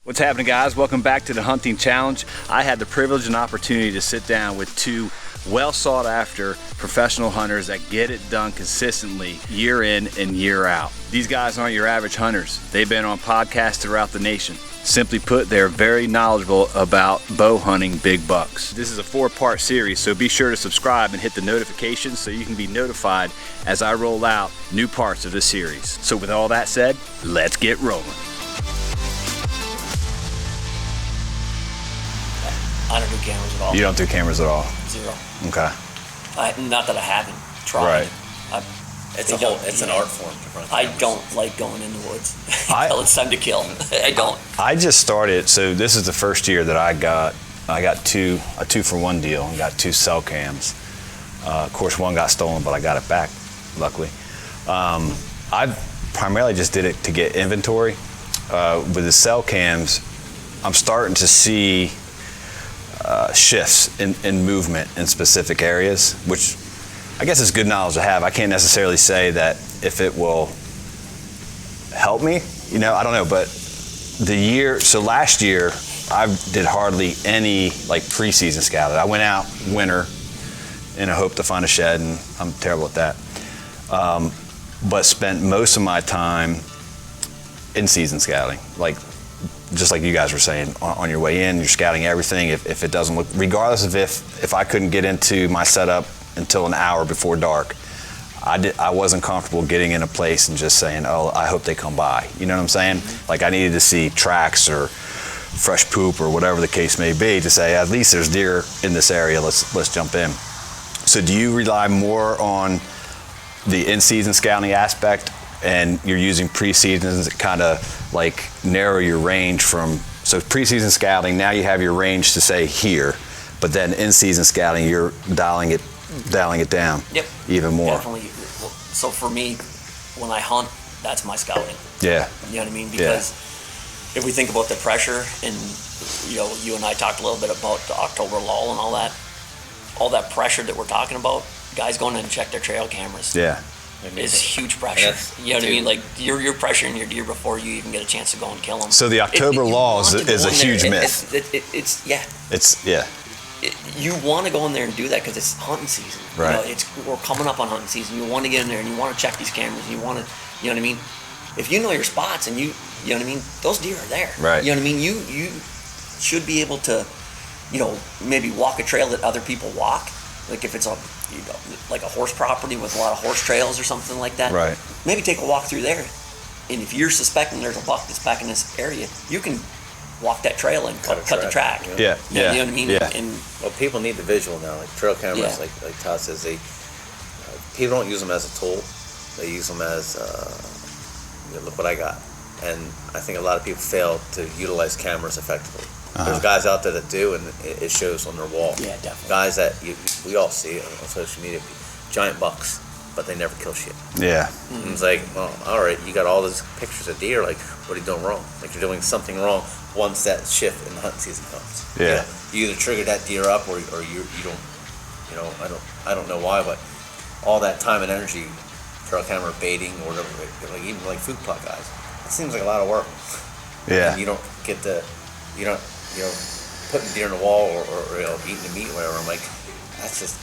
What's happening, guys? Welcome back to the Hunting Challenge. I had the privilege and opportunity to sit down with two well sought after professional hunters that get it done consistently year in and year out. These guys aren't your average hunters. They've been on podcasts throughout the nation. Simply put, they're very knowledgeable about bow hunting big bucks. This is a 4-part series, so be sure to subscribe and hit the notifications so you can be notified as I roll out new parts of this series. So with all that said, let's get rolling. I don't do cameras at all. You don't do cameras at all? Zero. Okay. Not that I haven't tried. Right. It's an art form. I don't like going in the woods until it's time to kill. I don't. I just started, so this is the first year that I got a 2-for-1 deal and got 2 cell cams. Of course, one got stolen, but I got it back, luckily. I primarily just did it to get inventory. With the cell cams, I'm starting to see shifts in movement in specific areas, which I guess is good knowledge to have. I can't necessarily say that if it will help me, I don't know, but last year I did hardly any like preseason scouting. I went out winter in a hope to find a shed, and I'm terrible at that. But spent most of my time in season scouting, just like you guys were saying, on your way in, you're scouting everything. If it doesn't look, regardless of if I couldn't get into my setup until an hour before dark, I wasn't comfortable getting in a place and just saying, oh, I hope they come by. You know what I'm saying? Like, I needed to see tracks or fresh poop or whatever the case may be to say, at least there's deer in this area, let's jump in. So do you rely more on the in-season scouting aspect, and you're using pre-seasons to kind of like narrow your range so pre-season scouting, now you have your range to say here, but then in-season scouting, you're dialing it down even more. Definitely. So for me, when I hunt, that's my scouting. Yeah. You know what I mean? Because if we think about the pressure, and you and I talked a little bit about the October lull and all that pressure that we're talking about, guys going in and check their trail cameras. Yeah. Is huge pressure. You know what I mean? Like, you're pressuring your deer before you even get a chance to go and kill them. So the October lull is a huge myth. You want to go in there and do that because it's hunting season. Right. We're coming up on hunting season. You want to get in there and you want to check these cameras. And you want to, you know what I mean? If you know your spots and you know what I mean, those deer are there. Right. You know what I mean? You should be able to, maybe walk a trail that other people walk. Like if it's like a horse property with a lot of horse trails or something like that. Right. Maybe take a walk through there. And if you're suspecting there's a buck that's back in this area, you can walk that trail and cut the track. Yeah. You know what I mean? Yeah. And people need the visual now. Like trail cameras, like Todd says, people don't use them as a tool. They use them as look what I got. And I think a lot of people fail to utilize cameras effectively. There's guys out there that do, and it shows on their wall. Yeah, definitely. Guys that we all see on social media, giant bucks, but they never kill shit. Yeah. And it's like, well, all right, you got all these pictures of deer. Like, what are you doing wrong? Like, you're doing something wrong once that shift in the hunting season comes. Yeah. You either trigger that deer up, or you don't. I don't know why, but all that time and energy, trail camera baiting or whatever, like even like food plot guys, it seems like a lot of work. Yeah. And you don't get putting deer in the wall or eating the meat or whatever. I'm like,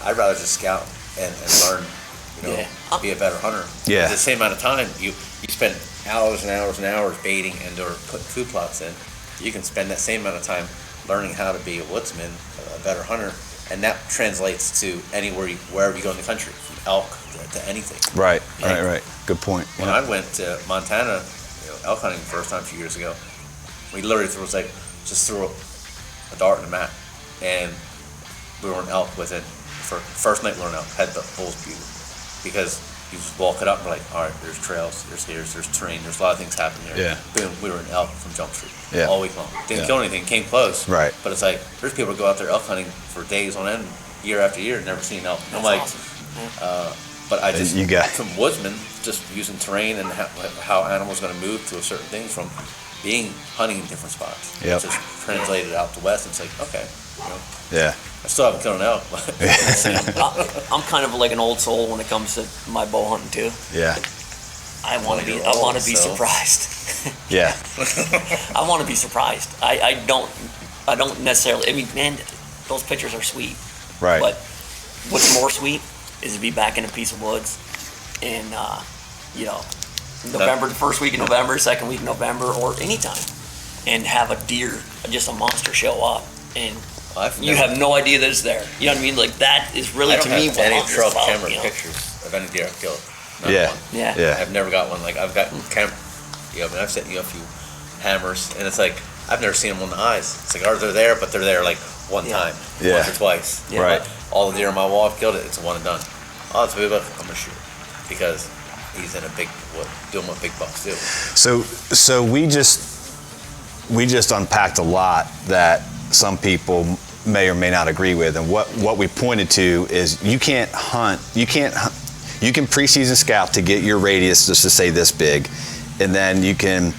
I'd rather just scout and learn, be a better hunter. Yeah. At the same amount of time, you spend hours and hours and hours baiting and or putting food plots in. You can spend that same amount of time learning how to be a woodsman, a better hunter, and that translates to wherever you go in the country, from elk to anything. Right. Good point. When I went to Montana, elk hunting the first time a few years ago, we literally just threw a dart in the map, and we were an elk within. For first night we were an elk, had the bull's bugle, because you just walk it up and we're like, all right, there's trails, there's terrain, there's a lot of things happening there. Yeah. Boom, we were an elk from Jump Street Yeah. all week long. Didn't kill anything, came close. Right. But it's like, there's people who go out there elk hunting for days on end, year after year, and never seen an elk. I'm like, awesome. but I just, You got- from woodsman, just using terrain and how animals going to move to a certain thing from being hunting in different spots. Yep. Just translated out to west, and it's like, okay, Yeah. I still haven't killed an elk. But I'm kind of like an old soul when it comes to my bow hunting too. Yeah. I want to be so. surprised. Yeah. I want to be surprised. I don't necessarily. I mean, man, those pictures are sweet. Right. But what's more sweet is to be back in a piece of woods in, November, the first week of November, second week of November, or anytime, and have a deer, just a monster, show up, and you have no idea that it's there. You know what I mean? Like, that is really, to me, what any hunting is trail about, camera you know? pictures of any deer I've killed. Not Yeah. one. Yeah. I've never got one. Like, I've got I've sent you a few hammers, and it's like, I've never seen them on the eyes. It's like, they're there, but they're there like one Yeah. time, Yeah. once or twice. Yeah. Right. But all the deer on my wall, I've killed it. It's a one and done. Oh, it's a big buck. I'm gonna shoot it because he's in a big doing what big bucks do. So we just unpacked a lot that some people may or may not agree with, and what we pointed to is you can preseason scout to get your radius just to say this big, and then you can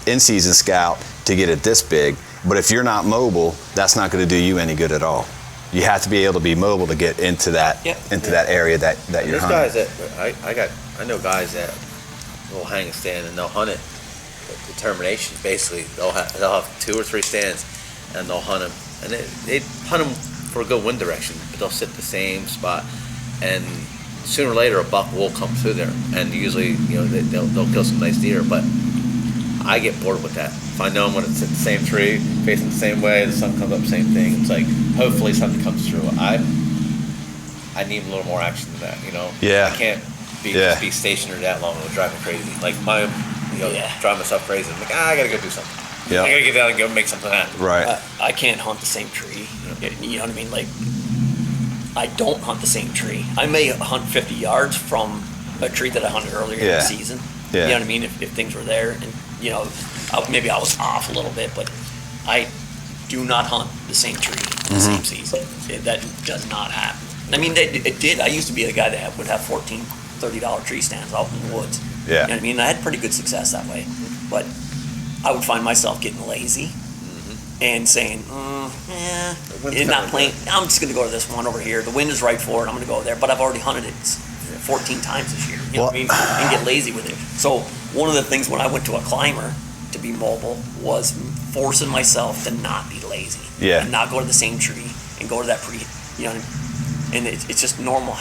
in-season scout to get it this big. But if you're not mobile, that's not going to do you any good at all. You have to be able to be mobile to get into that that area that you're There's hunting. guys that I know guys that will hang a stand and they'll hunt it. Determination, basically, they'll have 2 or 3 stands and they'll hunt them, and they hunt them for a good wind direction, but they'll sit the same spot, and sooner or later a buck will come through there, and usually they'll kill some nice deer. But I get bored with that. If I know I'm going to sit the same tree, facing the same way, the sun comes up, same thing. It's like, hopefully something comes through. I need a little more action than that, Yeah. I can't be stationary that long. It'll drive me crazy. Like drive myself crazy. I'm like, I got to go do something. Yeah. I got to get down and go make something happen. Right. I can't hunt the same tree. You know what I mean? Like, I don't hunt the same tree. I may hunt 50 yards from a tree that I hunted earlier in the season. Yeah. You know what I mean? If things were there, and maybe I was off a little bit, but I do not hunt the same tree the same season. That does not happen. I mean, it did. I used to be the guy that would have $14, $30 tree stands out in the woods. Yeah. You know what I mean? I had pretty good success that way, but I would find myself getting lazy and saying, it's not playing. I'm just going to go to this one over here. The wind is right for it. I'm going to go there, but I've already hunted it 14 times this year. You know what I mean? And get lazy with it. So one of the things when I went to a climber to be mobile was forcing myself to not be lazy. Yeah. And not go to the same tree and go to that and it's just normal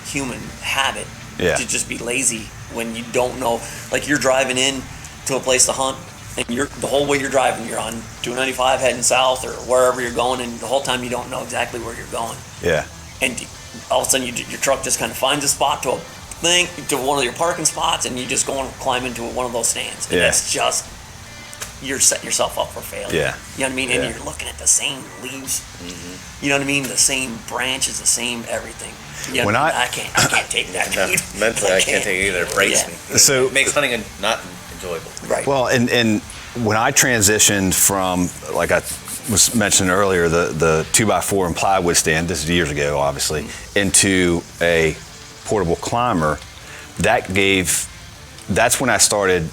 human habit to just be lazy when you don't know. Like, you're driving in to a place to hunt, and the whole way you're driving, you're on 295 heading south or wherever you're going, and the whole time you don't know exactly where you're going. Yeah. And all of a sudden your truck just kind of finds a spot to one of your parking spots, and you just go and climb into one of those stands. And that's just, you're setting yourself up for failure. Yeah. You know what I mean? And Yeah. you're looking at the same leaves. You know what I mean? The same branches, the same everything. You know When I can't take that, dude. Mentally, I can't take it either. It breaks me. So- It makes hunting not enjoyable. Right. Well, and when I transitioned from, like I was mentioning earlier, the 2x4 and plywood stand, this is years ago, obviously, into a portable climber, that's when I started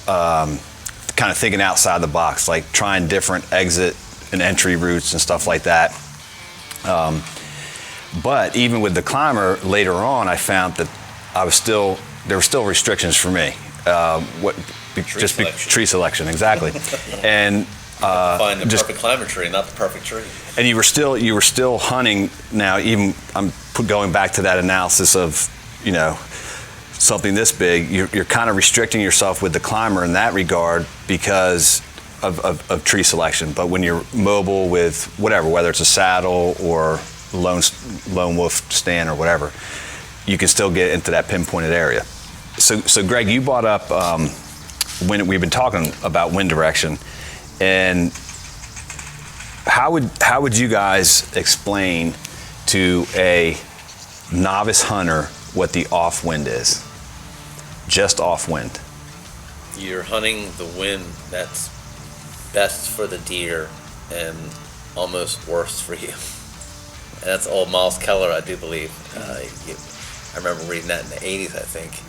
kind of thinking outside the box, like trying different exit and entry routes and stuff like that. But even with the climber, later on, I found that there were still restrictions for me. Tree selection, exactly. And Find the perfect climber tree, not the perfect tree. and you were still hunting. Now, even I'm going back to that analysis of, something this big. You're kind of restricting yourself with the climber in that regard because of tree selection. But when you're mobile with whether it's a saddle or lone wolf stand or whatever, you can still get into that pinpointed area. So Greg, you brought up when we've been talking about wind direction, and how would you guys explain to a novice hunter what the off wind is? Just off wind. You're hunting the wind that's best for the deer and almost worse for you. And that's old Miles Keller, I do believe. I remember reading that in the 80s, I think.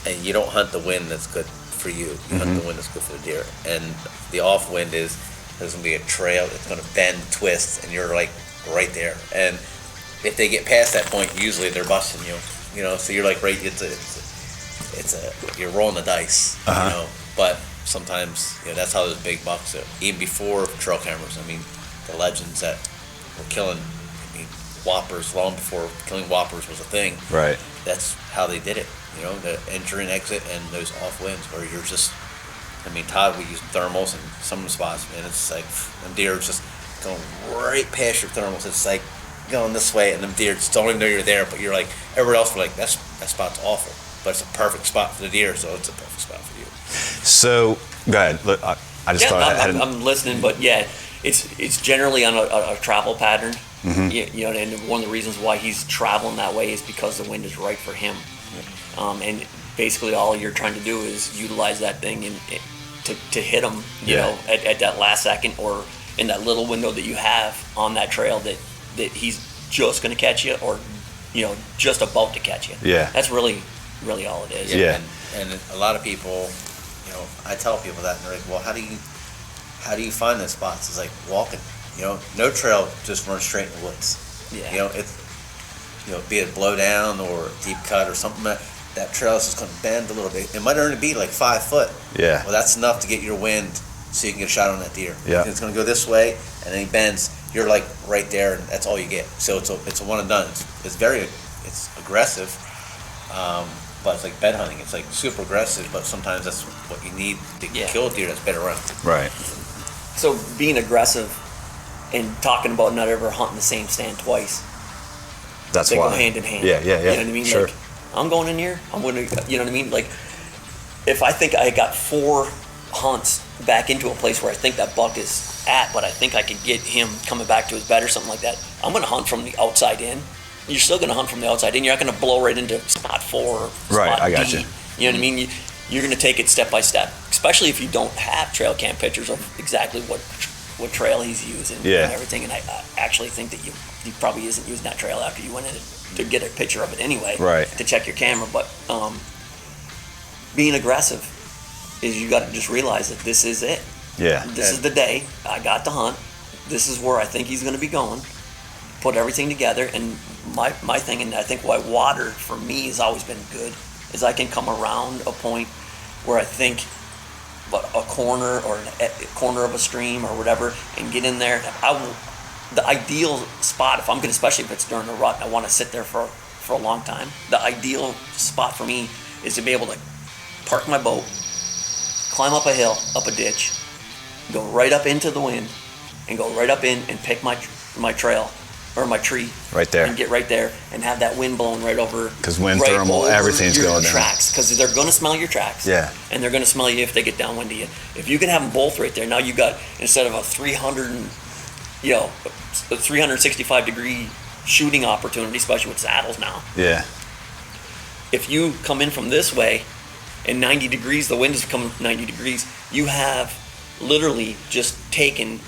And you don't hunt the wind that's good for you. You hunt the wind that's good for the deer. And the off wind is, there's going to be a trail, it's going to bend, twist, and you're like right there. And if they get past that point, usually they're busting you. So you're like right, it's you're rolling the dice, Uh-huh. you know. But sometimes, that's how those big bucks are. Even before trail cameras, I mean, the legends that were killing, whoppers long before killing whoppers was a thing. Right. That's how they did it, the entry and exit and those off winds where you're just, Todd, we use thermals in some of the spots, and it's like, them deer are just going right past your thermals. It's like going this way, and them deer just don't even know you're there, but you're like, everybody else are like, that spot's awful. But it's a perfect spot for the deer, so it's a perfect spot for you. So, go ahead. Look, I just thought I had I'm listening, but yeah, it's generally on a travel pattern. Mm-hmm. And one of the reasons why he's traveling that way is because the wind is right for him. And basically all you're trying to do is utilize that thing and to hit him, at that last second or in that little window that you have on that trail that he's just going to catch you or, just about to catch you. Yeah. That's really all it is. Yeah. And a lot of people, I tell people that, and they're like, well, how do you find those spots? It's like walking. No trail just runs straight in the woods. Yeah. Be it blow down or deep cut or something, that trail is just going to bend a little bit. It might only be like 5 foot. Yeah. Well, that's enough to get your wind so you can get a shot on that deer. Yeah. It's going to go this way, and then he bends. You're like right there, and that's all you get. So it's a one and done. It's aggressive, but it's like bed hunting. It's like super aggressive, but sometimes that's what you need to kill a deer that's been around. Right. So being aggressive and talking about not ever hunting the same stand twice. That's they why. go hand in hand. Yeah. You know what I mean? Sure. Like, I'm going in here. I'm going to, you know what I mean? Like, if I think I got 4 hunts back into a place where I think that buck is at, but I think I could get him coming back to his bed or something like that, I'm going to hunt from the outside in. You're still going to hunt from the outside in. You're not going to blow right into spot 4 or spot Right, I got D. you. You know what I mean? You're going to take it step by step, especially if you don't have trail cam pictures of exactly what trail he's using and everything. And I actually think that he probably isn't using that trail after you went in to get a picture of it anyway, right, to check your camera. But being aggressive is you got to just realize that this is it. Yeah. This is the day. I got to hunt. This is where I think he's going to be going. Put everything together. And my thing, and I think why water for me has always been good, is I can come around a point where I think a corner or a corner of a stream or whatever and get in there. The ideal spot, if I'm going to, especially if it's during the rut, I want to sit there for a long time. The ideal spot for me is to be able to park my boat, climb up a hill, up a ditch, go right up into the wind, and go right up in and pick my trail or my tree right there, and get right there and have that wind blowing right over. Because wind, thermal, everything's going down. Tracks, because they're going to smell your tracks. Yeah. And they're going to smell you if they get downwind to you. If you can have them both right there, now you got, instead of a 365 degree shooting opportunity, especially with saddles now. Yeah. If you come in from this way and 90 degrees, the wind is coming 90 degrees, you have literally just taken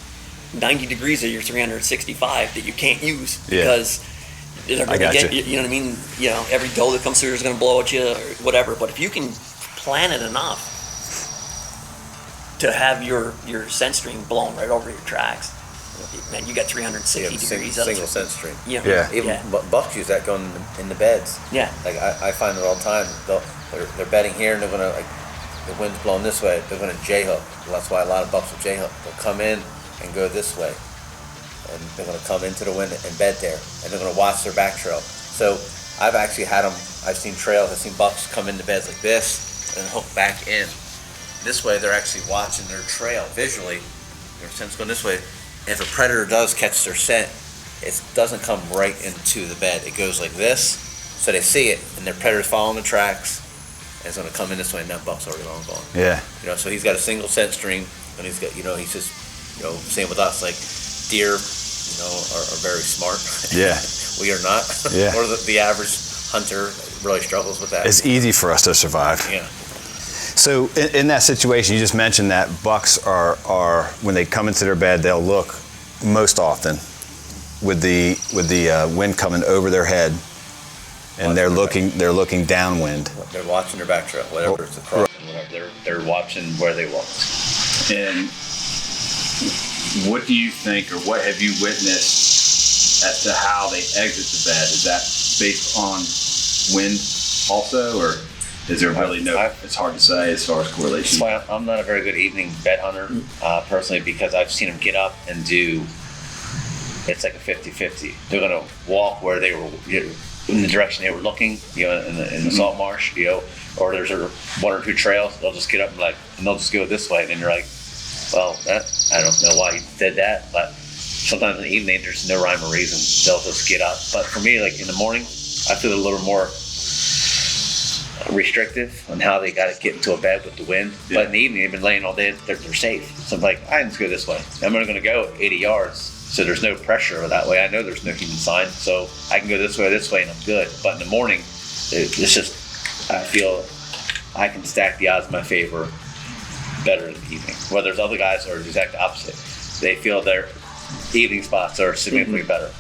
90 degrees of your 365 that you can't use because they're going to get, you know what I mean? Every doe that comes through is going to blow at you or whatever. But if you can plan it enough to have your scent stream blown right over your tracks, man, you got 360 degrees. Single scent stream. Even bucks use that going in the beds. Yeah. Like I find it all the time. They're bedding here and they're going to, like, the wind's blowing this way, they're going to J-hook. Well, that's why a lot of bucks will J-hook. They'll come in and go this way, and they're going to come into the wind and bed there, and they're going to watch their back trail. So I've actually I've seen trails, I've seen bucks come into beds like this and hook back in. This way they're actually watching their trail visually. Their scent's going this way. If a predator does catch their scent, it doesn't come right into the bed. It goes like this, so they see it, and their predator's following the tracks, and it's going to come in this way, and that buck's already long gone. Yeah. So he's got a single scent stream, and he's got, he's just, same with us, like deer, are very smart. Yeah. We are not. Yeah. Or the average hunter really struggles with that. It's easy for us to survive. Yeah. So in that situation, you just mentioned that bucks are when they come into their bed, they'll look most often with the wind coming over their head, and they're looking downwind. They're watching their back trail, whatever it's across. They're watching where they walk. And what do you think, or what have you witnessed as to how they exit the bed? Is that based on wind also, or Is there really no? It's hard to say as far as correlation. That's why I'm not a very good evening bed hunter, personally, because I've seen them get up and do. It's like a 50-50. They're gonna walk where they were, in the direction they were looking, in the salt marsh, or there's one or two trails. They'll just get up and they'll just go this way, and then you're like, well, I don't know why you did that, but sometimes in the evening there's no rhyme or reason. They'll just get up. But for me, like in the morning, I feel a little more restrictive on how they got to get into a bed with the wind. Yeah. But in the evening, they've been laying all day, they're safe. So I'm like, I can just go this way. I'm only going to go 80 yards, so there's no pressure that way. I know there's no human sign, so I can go this way, and I'm good. But in the morning, it's just, I feel I can stack the odds in my favor better in the evening. Where there's other guys who are the exact opposite. They feel their evening spots are significantly better.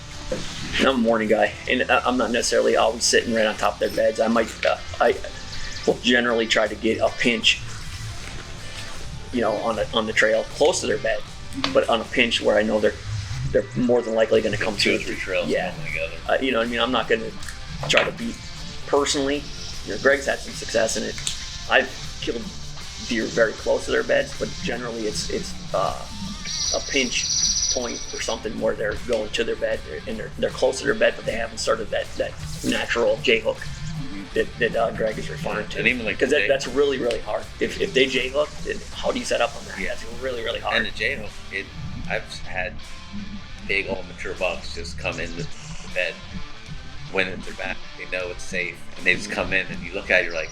I'm a morning guy, and I'm not necessarily always sitting right on top of their beds. I will generally try to get a pinch, on the trail close to their bed, but on a pinch where I know they're more than likely going to come two to or three trails. Yeah, together. I'm not going to try to beat personally. Greg's had some success in it. I've killed deer very close to their beds, but generally it's a pinch point or something where they're going to their bed and they're close to their bed, but they haven't started that natural J hook that Greg is referring to. And even like because that's really, really hard. If they J hook, then how do you set up on that? Yeah, that's really, really hard. And the J hook, I've had big old mature bucks just come in the bed, wind at their back. They know it's safe, and they just come in, and you look at it, you're like.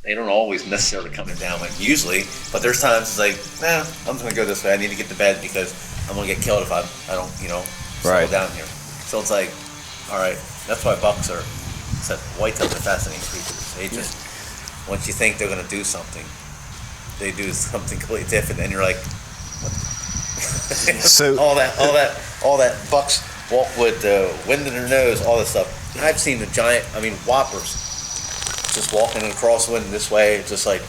They don't always necessarily come down like usually, but there's times it's like, I'm just gonna go this way. I need to get to bed because I'm gonna get killed if I don't, settle down here. So it's like, all right, that's why bucks are, whitetails are fascinating creatures. They just, once you think they're gonna do something, they do something completely different, and you're like, what? So all that bucks walk with the wind in their nose, all this stuff. I've seen the giant, whoppers. Just walking across the wind this way, just like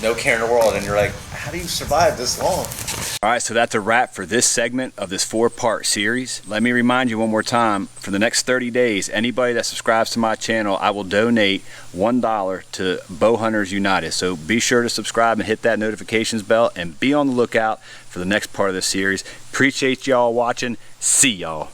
no care in the world, and you're like, how do you survive this long? All right, so that's a wrap for this segment of this 4-part series. Let me remind you one more time, for the next 30 days, anybody that subscribes to my channel, I will donate $1 to Bow Hunters United. So be sure to subscribe and hit that notifications bell, and be on the lookout for the next part of this series. Appreciate y'all watching. See y'all.